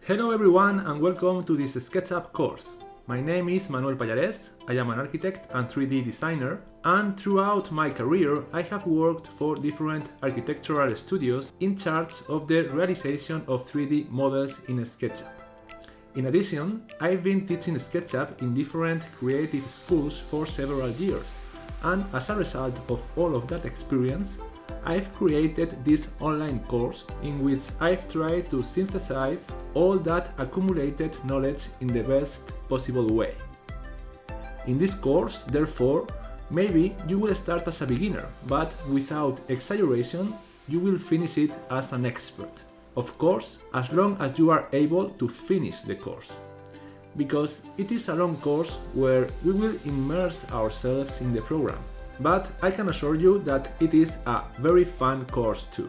Hello everyone and welcome to this Sketchup course. My name is Manuel Pallares, I am an architect and 3D designer, and throughout my career I have worked for different architectural studios in charge of the realization of 3D models in Sketchup. In addition, I've been teaching Sketchup in different creative schools for several years, and as a result of all of that experience, I've created this online course in which I've tried to synthesize all that accumulated knowledge in the best possible way. In this course, therefore, maybe you will start as a beginner, but without exaggeration, you will finish it as an expert. Of course, as long as you are able to finish the course. Because it is a long course where we will immerse ourselves in the program. But I can assure you that it is a very fun course too.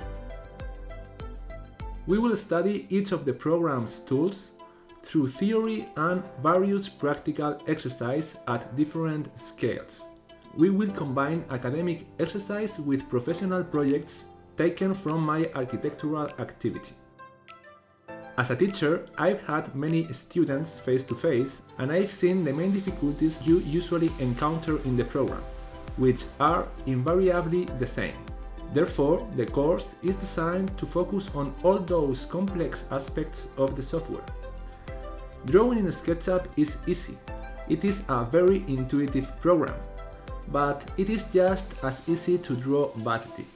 We will study each of the program's tools through theory and various practical exercises at different scales. We will combine academic exercise with professional projects taken from my architectural activity. As a teacher, I've had many students face-to-face, and I've seen the main difficulties you usually encounter in the program, which are invariably the same. Therefore, the course is designed to focus on all those complex aspects of the software. Drawing in SketchUp is easy. It is a very intuitive program, but it is just as easy to draw badly.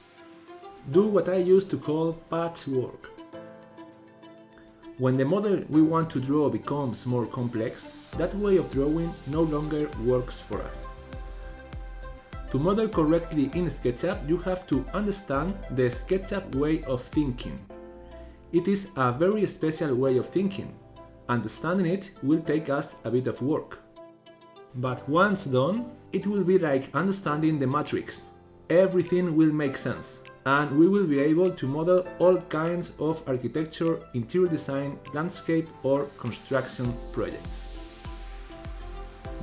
Do what I used to call patchwork. When the model we want to draw becomes more complex, that way of drawing no longer works for us. To model correctly in SketchUp, you have to understand the SketchUp way of thinking. It is a very special way of thinking. Understanding it will take us a bit of work. But once done, it will be like understanding the matrix. Everything will make sense, and we will be able to model all kinds of architecture, interior design, landscape, or construction projects.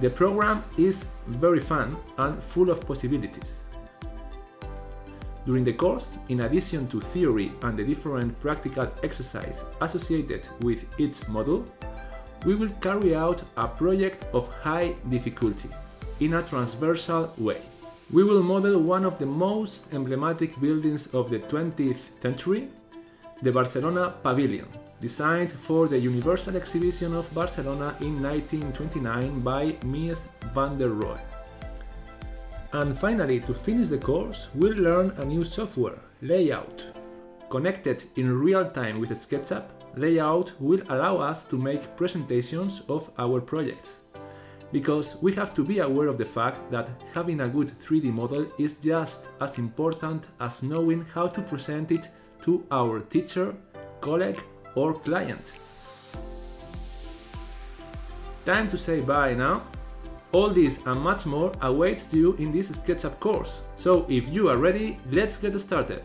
The program is very fun and full of possibilities. During the course, in addition to theory and the different practical exercises associated with each model, we will carry out a project of high difficulty in a transversal way. We will model one of the most emblematic buildings of the 20th century, the Barcelona Pavilion, designed for the Universal Exhibition of Barcelona in 1929 by Mies van der Rohe. And finally, to finish the course, we'll learn a new software, Layout. Connected in real time with SketchUp, Layout will allow us to make presentations of our projects. Because we have to be aware of the fact that having a good 3D model is just as important as knowing how to present it to our teacher, colleague, or client. Time to say bye now. All this and much more awaits you in this SketchUp course. So if you are ready, let's get started.